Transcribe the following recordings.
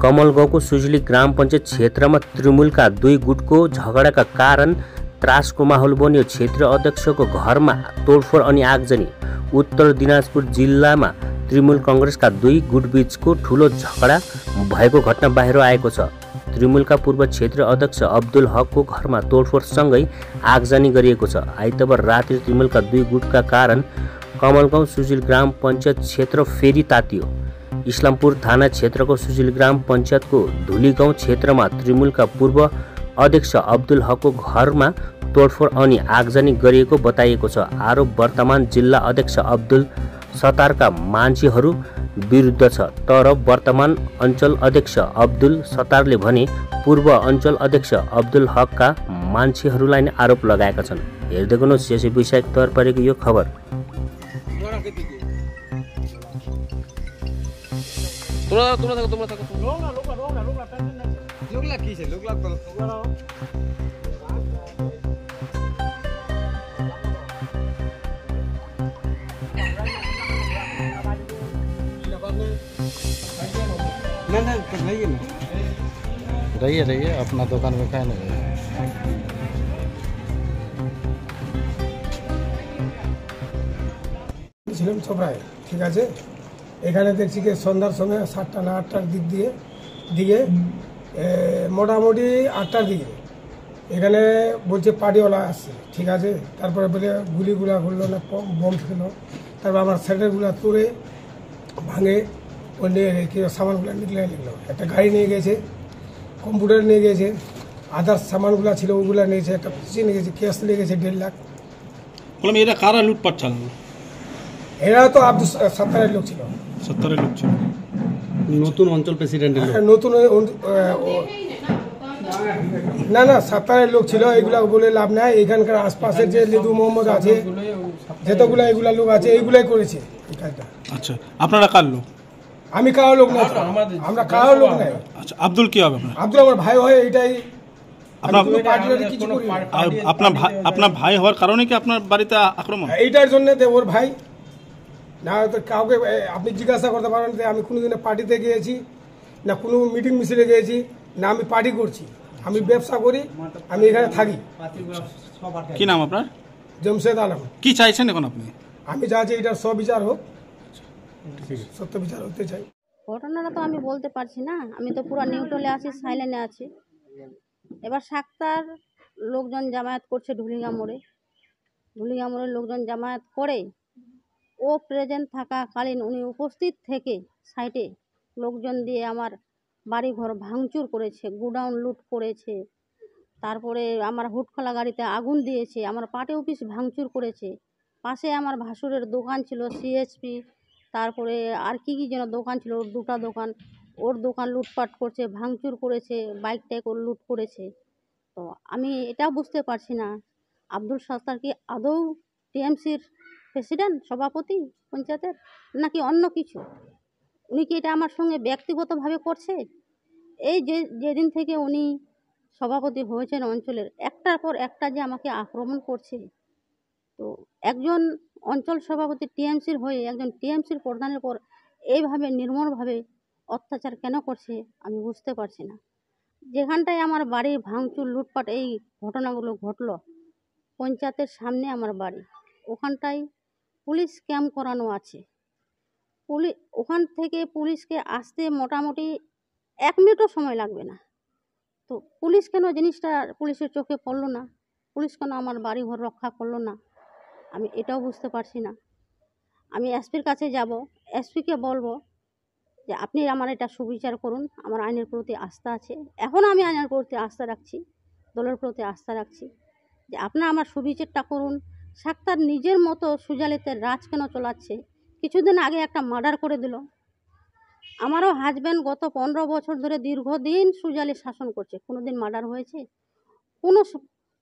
कमलगाउँको सुजुली ग्राम पञ्चायत क्षेत्रमा तृणमूलका दुई गुटको झगडाका कारण त्रासको माहौल बन्यो। क्षेत्रीय अध्यक्षको घरमा तोडफोड अनि आगजनी। उत्तर दिनाजपुर जिल्लामा तृणमूल कङ्ग्रेसका दुई गुटबीचको ठूलो झगडा भएको घटना बाहिर आएको छ। तृणमूलका पूर्व क्षेत्रीय अध्यक्ष अब्दुल हकको घरमा तोडफोडसँगै आगजनी गरिएको छ। आइतबार रात्रि तृणमूलका दुई गुटका कारण कमलगाउँ सुजुली ग्राम पञ्चायत क्षेत्र फेरि तातियो। इस्लामपुर थाना क्षेत्रको सुजुली ग्राम पञ्चायतको धुलीगाउँ क्षेत्रमा तृणमूलका पूर्व अध्यक्ष अब्दुल हकको घरमा तोडफोड अनि आगजनी गरिएको बताइएको छ। आरोप वर्तमान जिल्ला अध्यक्ष अब्दुल सत्तारका मान्छेहरू विरुद्ध छ। तर वर्तमान अञ्चल अध्यक्ष अब्दुल सत्तारले भने पूर्व अञ्चल अध्यक्ष अब्दुल हकका मान्छेहरूलाई नै आरोप लगाएका छन्। हेर्दै गर्नुहोस् यसै विषयक तौर परेको यो खबर। रहिए अपना दुकान में खाए नहीं ছিলাম ছোপড়ায়, ঠিক আছে। এখানে দেখছি কি সন্ধ্যার সময় 7টা না 8টার দিকে মোটামুটি 8টার দিকে এখানে বলছে পার্টিওয়ালা আসছে, ঠিক আছে। তারপরে বলে গুলিগুলা করলো না, বম ফেলো। তারপর আমার স্যাটারগুলো তুলে ভাঙে ও নিয়ে কি সামানগুলো নিকলে নিলো। একটা গাড়ি নিয়ে গেছে, কম্পিউটার নিয়ে গেছে, আদার্স সামানগুলো ছিল ওগুলো নিয়েছে, একটা খুশি নিয়ে গেছে, ক্যাশ নিয়ে গেছে 1.5 লাখ। বললাম এরা কারা লুটপাট চালালো? এরা তো আব্দুল সত্তারের লোক ছিল। সত্তারের লোক ছিল। নতুন অঞ্চল প্রেসিডেন্ট নতুন না সত্তারের লোক ছিল। এগুলা বলে লাভ নাই। এখানকার আশপাশের যে লিদু মোহাম্মদ আছে, যতগুলা এগুলা লোক আছে, এইগুলাই করেছে এই কাজটা। আচ্ছা, আপনারা কার লোক? আমি কারো লোক না, আমরা কারো লোক নাই। আচ্ছা, আব্দুল কি হবে আপনার? আব্দুল আমার ভাই হয়, এইটাই। আপনার ভাই হওয়ার কারণে কি আপনার বাড়িতে আক্রমণ? এইটার জন্য ওর ভাই না, তো কাউকে আপনি জিজ্ঞাসা করতে পারেন যে আমি কোনোদিনে পার্টিতে গিয়েছি না, কোনো মিটিং মিছিলে গিয়েছি না, আমি পার্টি করছি, আমি ব্যবসা করি, আমি এখানে থাকি। কি নাম আপনার? জমশেদ আলম। কি চাইছেন এখন আপনি? আমি চাইছি এটার সবিচার হোক, সত্য বিচার হতে চাই। ঘটনাটা তো আমি বলতে পারছি না, আমি তো পুরো নিউট্রালে আছি, সাইলেন্টে আছি। এবার সাক্তার লোকজন জামায়াত করছে ঢুলিগাঁ মোড়ে লোকজন জামায়াত করে ও প্রেজেন্ট থাকাকালীন উনি উপস্থিত থেকে সাইটে লোকজন দিয়ে আমার বাড়িঘর ভাঙচুর করেছে, গোডাউন লুট করেছে, তারপরে আমার হুটখোলা গাড়িতে আগুন দিয়েছে, আমার পার্টি অফিস ভাঙচুর করেছে। পাশে আমার ভাসুরের দোকান ছিল সিএসপি, তারপরে আর কি যেন দোকান ছিল, ওর 2টা দোকান, ওর দোকান লুটপাট করছে, ভাঙচুর করেছে, বাইক টাইক ওর লুট করেছে। তো আমি এটা বুঝতে পারছি না আব্দুল সত্তার কি আদৌ টিএমসির প্রেসিডেন্ট, সভাপতি পঞ্চায়েতের, নাকি অন্য কিছু। উনি কি এটা আমার সঙ্গে ব্যক্তিগতভাবে করছে? এই যেদিন থেকে উনি সভাপতি হয়েছেন অঞ্চলের, একটার পর একটা যে আমাকে আক্রমণ করছে। তো একজন অঞ্চল সভাপতি টিএমসির হয়ে একজন টিএমসির প্রধানের পর এইভাবে নির্মমভাবে অত্যাচার কেন করছে আমি বুঝতে পারছি না। যেখানটায় আমার বাড়ি ভাঙচুর লুটপাট এই ঘটনাগুলো ঘটলো, পঞ্চায়েতের সামনে আমার বাড়ি, ওখানটায় পুলিশ ক্যাম্প করানো আছে। ওখান থেকে পুলিশকে আসতে মোটামুটি 1 মিনিটও সময় লাগবে না। তো পুলিশ কেন জিনিসটা পুলিশের চোখে পড়লো না? পুলিশ কেন আমার বাড়ি ঘর রক্ষা করলো না? আমি এটাও বুঝতে পারছি না। আমি এসপির কাছে যাব, এসপিকে বলবো যে আপনি আমার এটা সুবিচার করুন। আমার আইনের প্রতি আস্থা আছে, এখনও আমি আইনের প্রতি আস্থা রাখছি, দলের প্রতি আস্থা রাখছি, যে আপনারা আমার সুবিচারটা করুন। সাক্তার নিজের মতো সুজালিতে রাজ কেন চলাচ্ছে? কিছুদিন আগে একটা মার্ডার করে দিল। আমারও হাজব্যান্ড গত 15 বছর ধরে দীর্ঘদিন সুজালি শাসন করছে, কোনোদিন মার্ডার হয়েছে? কোনো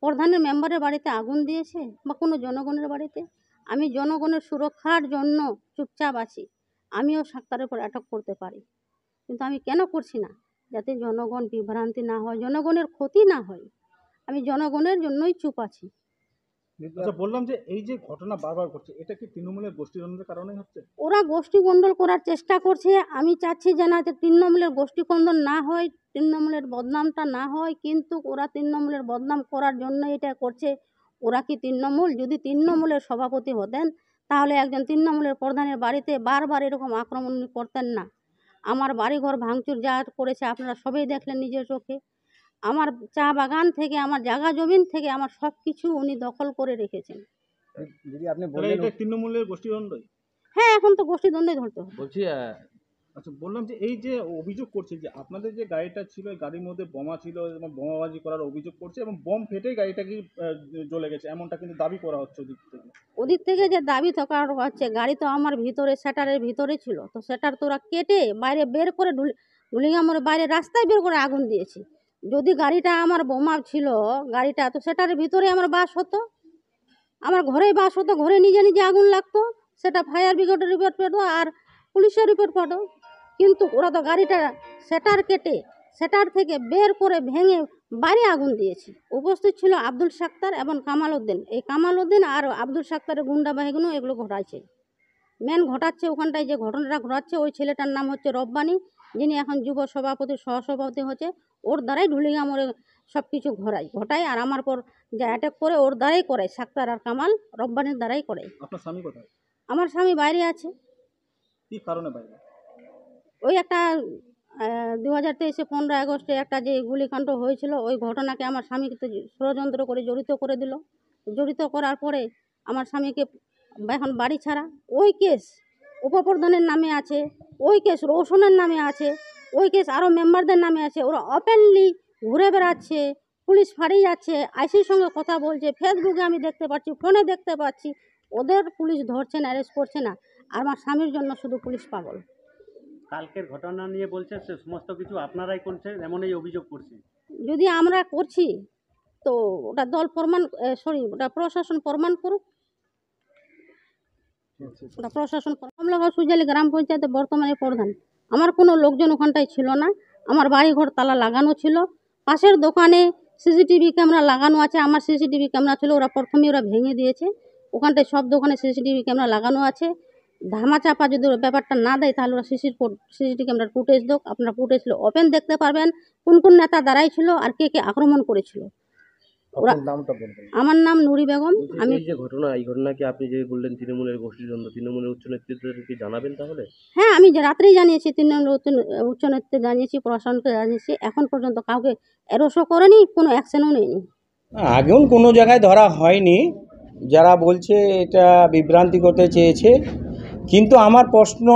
প্রধানের মেম্বারের বাড়িতে আগুন দিয়েছে বা কোনো জনগণের বাড়িতে? আমি জনগণের সুরক্ষার জন্য চুপচাপ আছি, আমিও সাক্তারের উপর অ্যাটাক করতে পারি, কিন্তু আমি কেন করছি না? যাতে জনগণ বিভ্রান্তি না হয়, জনগণের ক্ষতি না হয়। আমি জনগণের জন্যই চুপ আছি। আচ্ছা, বললাম যে এই যে ঘটনা বারবার ঘটছে, এটা কি তৃণমূলের গোষ্ঠীদ্বন্দ্বের কারণেই হচ্ছে? ওরা গোষ্ঠীকন্দল করার চেষ্টা করছে। আমি চাচ্ছি যে না, যে তৃণমূলের গোষ্ঠীকন্দল না হয়, তৃণমূলের বদনামটা না হয়, কিন্তু ওরা তৃণমূলের বদনাম করার জন্য এটা করছে। ওরা কি তৃণমূল? যদি তৃণমূলের সভাপতি হতেন তাহলে একজন তৃণমূলের প্রধানের বাড়িতে বারবার এরকম আক্রমণ উনি করতেন না। আমার বাড়িঘর ভাঙচুর যা করেছে আপনারা সবাই দেখলেন নিজের চোখে। আমার চা বাগান থেকে, আমার জায়গা জমিন থেকে আমার সব কিছু উনি দখল করে রেখেছেন। দিদি আপনি তাহলে এটা তৃণমূলের গোষ্ঠীদ্বন্দ্বই? হ্যাঁ, এখন তো গোষ্ঠীদ্বন্দ্বে ধরতে হবে। বলছি আচ্ছা, বললাম যে এই যে অভিযোগ করছে যে আপনাদের যে গাড়িটা ছিল, এই গাড়ির মধ্যে বোমা ছিল এবং বোমাবাজি করার অভিযোগ করছে এবং বোম ফেটেই গাড়িটা কি জ্বলে গেছে, এমনটা কিন্তু দাবি করা হচ্ছে ওদিক থেকে। ওদিক থেকে যে দাবি থাকা হচ্ছে, গাড়ি তো আমার ভিতরে শ্যাটারের ভিতরে ছিল, তো শ্যাটার তো ওরা কেটে বাইরে বের করে ঢুলিঙ্গা মোড়ে বাইরে রাস্তায় বের করে আগুন দিয়েছে। যদি গাড়িটা আমার বোমা ছিল, গাড়িটা তো শ্যাটারের ভিতরে আমার বাস হতো, আমার ঘরেই বাস হতো, ঘরে নিজে নিজে আগুন লাগতো, সেটা ফায়ার ব্রিগেডের রিপোর্ট পেতো আর পুলিশের রিপোর্ট পেতো। কিন্তু ওরা তো গাড়িটা শ্যাটার কেটে শ্যাটার থেকে বের করে ভেঙে বাইরে আগুন দিয়েছে। উপস্থিত ছিল আব্দুল সাক্তার এবং কামাল উদ্দিন। এই কামাল উদ্দিন আর আব্দুল সাক্তারের গুন্ডা বাহিনী এগুলো ঘটাইছে। মেন ঘটাচ্ছে ওখানটায়, যে ঘটনাটা ঘটাচ্ছে ওই ছেলেটার নাম হচ্ছে রব্বানি, যিনি এখন যুব সভাপতির সহসভাপতি হচ্ছে। ওর দ্বারাই ঢুলিঙ্গা মোড়ে সব কিছু ঘটায় আর আমার পর যা অ্যাটাক করে ওর দ্বারাই করে। সাক্তার আর কামাল রব্বানির দ্বারাই করে। আপনার স্বামী কোথায়? আমার স্বামী বাইরে আছে। কি কারণে বাইরে? ওই একটা 2023 15 আগস্টে একটা যে গুলিকাণ্ড হয়েছিল, ওই ঘটনাকে আমার স্বামীকে তো ষড়যন্ত্র করে জড়িত করে দিল। জড়িত করার পরে আমার স্বামীকে এখন বাড়ি ছাড়া। ওই কেস উপপ্রধানের নামে আছে, ওই কেস রৌশনের নামে আছে, ওই কেস আরও মেম্বারদের নামে আছে। ওরা ওপেনলি ঘুরে বেড়াচ্ছে, পুলিশ ফাঁড়িয়ে যাচ্ছে, আইসির সঙ্গে কথা বলছে, ফেসবুকে আমি দেখতে পাচ্ছি, ফোনে দেখতে পাচ্ছি। ওদের পুলিশ ধরছে না, অ্যারেস্ট করছে না, আর আমার স্বামীর জন্য শুধু পুলিশ পাগল। কালকের ঘটনা নিয়ে বলছে সে সমস্ত কিছু আপনারাই করছেন, এমনই অভিযোগ করছে। যদি আমরা করছি তো ওটা দল প্রমাণ, ওটা প্রশাসন প্রমাণ করুক। ওটা প্রশাসন। কমলাগাঁও সুজালি গ্রাম পঞ্চায়েতে বর্তমানে প্রধান। আমার কোনো লোকজন ওখানটায় ছিল না। আমার বাড়িঘর তালা লাগানো ছিল। পাশের দোকানে সিসিটিভি ক্যামেরা লাগানো আছে। আমার সিসিটিভি ক্যামেরা ছিল, ওরা প্রথমে ভেঙে দিয়েছে। ওখানটায় সব দোকানে সিসিটিভি ক্যামেরা লাগানো আছে। ধামাচাপা যদি ব্যাপারটা না দেয় তাহলে ওরা সিসিটিভি ক্যামেরার ফুটেজ দেখ। আপনারা ফুটেজ ওপেন দেখতে পারবেন কোন কোন নেতা দাঁড়াই ছিল আর কে কে আক্রমণ করেছিল। ওরা আমার নাম নুরি বেগম। আমি এই যে ঘটনা, এই ঘটনা কি আপনি যে বললেন তৃণমূলের গোষ্ঠীদ্বন্দ্ব, তৃণমূলের উচ্চ নেতৃত্বদের কি জানাবেন তাহলে? হ্যাঁ, আমি যে রাত্রেই জানিয়েছি, তৃণমূল উচ্চ নেতৃত্বে জানিয়েছি, প্রশাসনকে জানিয়েছি। এখন পর্যন্ত কাউকে অ্যারেস্টও করেনি, কোনো অ্যাকশনও নেয়নি। আগেও কোনো জায়গায় ধরা হয়নি। যারা বলছে এটা বিভ্রান্তি করতে চেয়েছে। কিন্তু আমার প্রশ্ন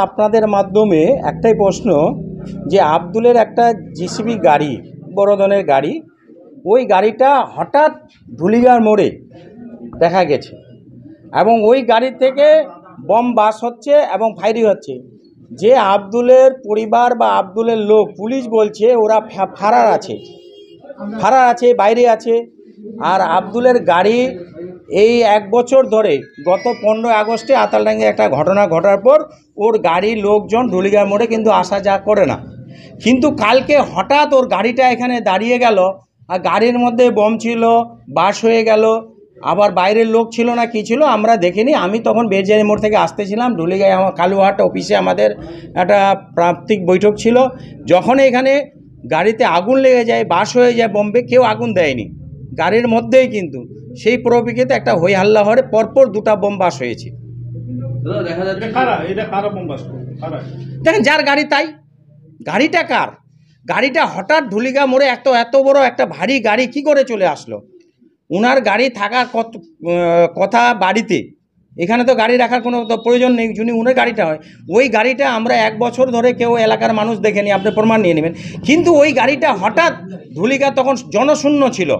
আপনাদের মাধ্যমে একটাই প্রশ্ন, যে আব্দুলের একটা জিসিবি গাড়ি, বড় ধরনের গাড়ি, ওই গাড়িটা হঠাৎ ধুলিগার মোড়ে দেখা গেছে এবং ওই গাড়ি থেকে বম বাস হচ্ছে এবং ফায়ারিং হচ্ছে। যে আব্দুলের পরিবার বা আব্দুলের লোক, পুলিশ বলছে ওরা ফারার আছে, বাইরে আছে। আর আব্দুলের গাড়ি এই 1 বছর ধরে, গত 15 আগস্টে আতালডাঙ্গে একটা ঘটনা ঘটার পর ওর গাড়ির লোকজন ঢুলিগার মোড়ে কিন্তু আসা যাওয়া করে না। কিন্তু কালকে হঠাৎ ওর গাড়িটা এখানে দাঁড়িয়ে গেল আর গাড়ির মধ্যে বম ছিল, বাস হয়ে গেল, আবার বাইরের লোক ছিল না কি ছিল আমরা দেখিনি। আমি তখন বেরজারি মোড় থেকে আসতেছিলাম, ঢুলিগাঁয় আমার কালুহাট অফিসে আমাদের একটা প্রান্তিক বৈঠক ছিল। যখন এখানে গাড়িতে আগুন লেগে যায়, বাস হয়ে যায় বম্বে, কেউ আগুন দেয়নি গাড়ির মধ্যেই, কিন্তু সেই পরিপ্রেক্ষিতে একটা হই হাল্লা হরে পরপর 2টা বোম বাস হয়েছে। দেখেন যার গাড়ি তাই, গাড়িটা কার? গাড়িটা হঠাৎ ঢুলিগা মোড়ে এত বড় একটা ভারী গাড়ি কি করে চলে আসলো? ওনার গাড়ি থাকার কথা বাড়িতে, এখানে তো গাড়ি রাখার কোনো প্রয়োজন নেই। যদি উনার গাড়িটা হয়, ওই গাড়িটা আমরা 1 বছর ধরে কেউ এলাকার মানুষ দেখেনি, আপনি প্রমাণ নিয়ে নেবেন। কিন্তু ওই গাড়িটা হঠাৎ ঢুলিগা, তখন জনশূন্য ছিল,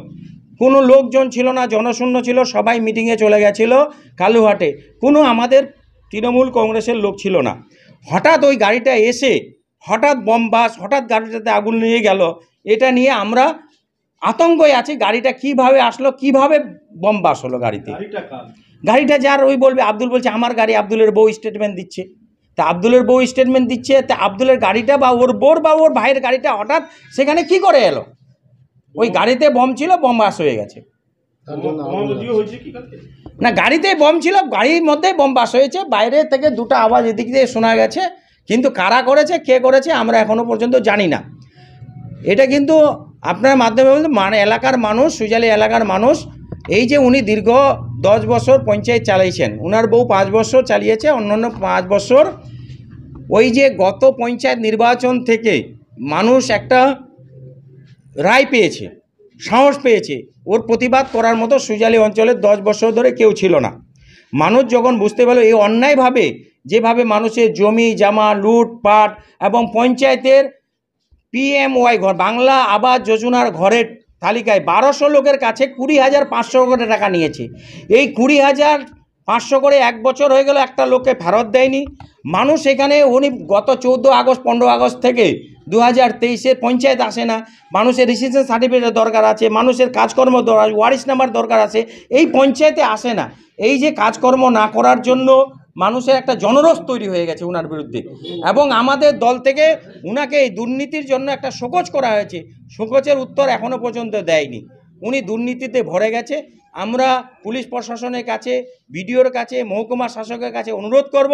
কোনো লোকজন ছিল না, জনশূন্য ছিল, সবাই মিটিংয়ে চলে গেছিলো কালুহাটে, কোনো আমাদের তৃণমূল কংগ্রেসের লোক ছিল না। হঠাৎ ওই গাড়িটা এসে হঠাৎ বম বাস, হঠাৎ গাড়িটাতে আগুন নিয়ে গেল। এটা নিয়ে আমরা আতঙ্কই আছি, গাড়িটা কিভাবে আসলো, কিভাবে বম বাস হলো গাড়িতে। গাড়িটা যার, ওই বলবে আব্দুল বলছে আমার গাড়ি, আব্দুলের বউ স্টেটমেন্ট দিচ্ছে। তা আব্দুলের বউ স্টেটমেন্ট দিচ্ছে, তা আব্দুলের গাড়িটা বা ওর বোর বা ওর ভাইয়ের গাড়িটা হঠাৎ সেখানে কি করে এলো? ওই গাড়িতে বম ছিল, বম বাস হয়ে গেছে। বোমাবাজিও হয়েছে কি কালকে? না, গাড়িতেই বম ছিল, গাড়ির মধ্যেই বম বাস হয়েছে, বাইরে থেকে দুটো আওয়াজ এদিক দিয়ে শোনা গেছে, কিন্তু কারা করেছে কে করেছে আমরা এখনও পর্যন্ত জানি না। এটা কিন্তু আপনার মাধ্যমে বলতে মানে এলাকার মানুষ, সুজালি এলাকার মানুষ, এই যে উনি দীর্ঘ 10 বছর পঞ্চায়েত চালাইছেন, ওনার বউ 5 বছর চালিয়েছে, অন্যান্য 5 বছর, ওই যে গত পঞ্চায়েত নির্বাচন থেকে মানুষ একটা রায় পেয়েছে, সাহস পেয়েছে, ওর প্রতিবাদ করার মতো সুজালি অঞ্চলে 10 বছর ধরে কেউ ছিল না। মানুষ যখন বুঝতে পারলো এই অন্যায়ভাবে যেভাবে মানুষের জমি জামা লুটপাট এবং পঞ্চায়েতের PMY ঘর বাংলা আবাস যোজনার ঘরের তালিকায় 1200 লোকের কাছে 20,500 করে টাকা নিয়েছে। এই 20,500 করে 1 বছর হয়ে গেল, একটা লোককে ফেরত দেয়নি। মানুষ এখানে উনি গত 14 আগস্ট 15 আগস্ট থেকে 2023-এর পঞ্চায়েত আসে না, মানুষের রেজিস্ট্রেশন সার্টিফিকেটের দরকার আছে, মানুষের কাজকর্ম দরকার, ওয়ারিশ নাম্বার দরকার আছে, এই পঞ্চায়েতে আসে না। এই যে কাজকর্ম না করার জন্য মানুষের একটা জনরোষ তৈরি হয়ে গেছে ওনার বিরুদ্ধে, এবং আমাদের দল থেকে উনাকে এই দুর্নীতির জন্য একটা শোকজ করা হয়েছে। শোকজের উত্তর এখনও পর্যন্ত দেয়নি, উনি দুর্নীতিতে ভরে গেছে। আমরা পুলিশ প্রশাসনের কাছে, বিডিওর কাছে, মহকুমা শাসকের কাছে অনুরোধ করব,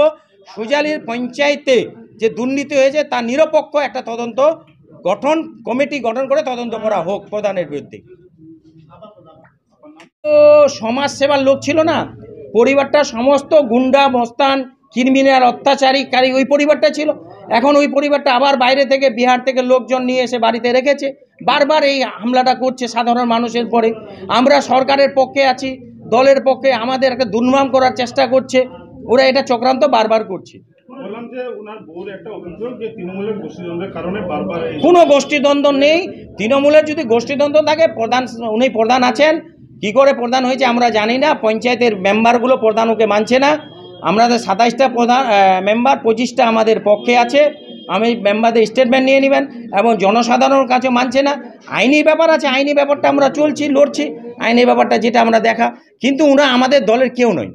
সুজালির পঞ্চায়েতে যে দুর্নীতি হয়েছে তার নিরপেক্ষ একটা তদন্ত কমিটি গঠন করে তদন্ত করা হোক প্রধানের বিরুদ্ধে। তো সমাজ সেবার লোক ছিল না, পরিবারটা সমস্ত গুন্ডা মস্তান ক্রিমিনাল অত্যাচারীকারী ওই পরিবারটা ছিল। এখন ওই পরিবারটা আবার বাইরে থেকে বিহার থেকে লোকজন নিয়ে এসে বাড়িতে রেখেছে, বারবার এই হামলাটা করছে সাধারণ মানুষের পরে। আমরা সরকারের পক্ষে আছি, দলের পক্ষে, আমাদের একটা দুর্নাম করার চেষ্টা করছে, ওরা এটা চক্রান্ত বারবার করছে। বললাম যে ওনার বউর একটা অভিযোগ যে তৃণমূলের গোষ্ঠীদ্বন্দ্বের কারণে বারবার কোনো গোষ্ঠীদ্বন্দ্ব নেই। তৃণমূলের যদি গোষ্ঠীদ্বন্দ্ব থাকে, উনি প্রধান আছেন, কি করে প্রধান হয়েছে আমরা জানি না। পঞ্চায়েতের মেম্বারগুলো প্রধান ওকে মানছে না। আমাদের 27টা প্রধান মেম্বার, 25টা আমাদের পক্ষে আছে। আমি মেম্বারদের স্টেটমেন্ট নিয়ে নেবেন, এবং জনসাধারণের কাছে মানছে না। আইনি ব্যাপার আছে, আইনি ব্যাপারটা আমরা চলছি, লড়ছি, আইনি ব্যাপারটা যেটা আমরা দেখা, কিন্তু ওরা আমাদের দলের কেউ নয়।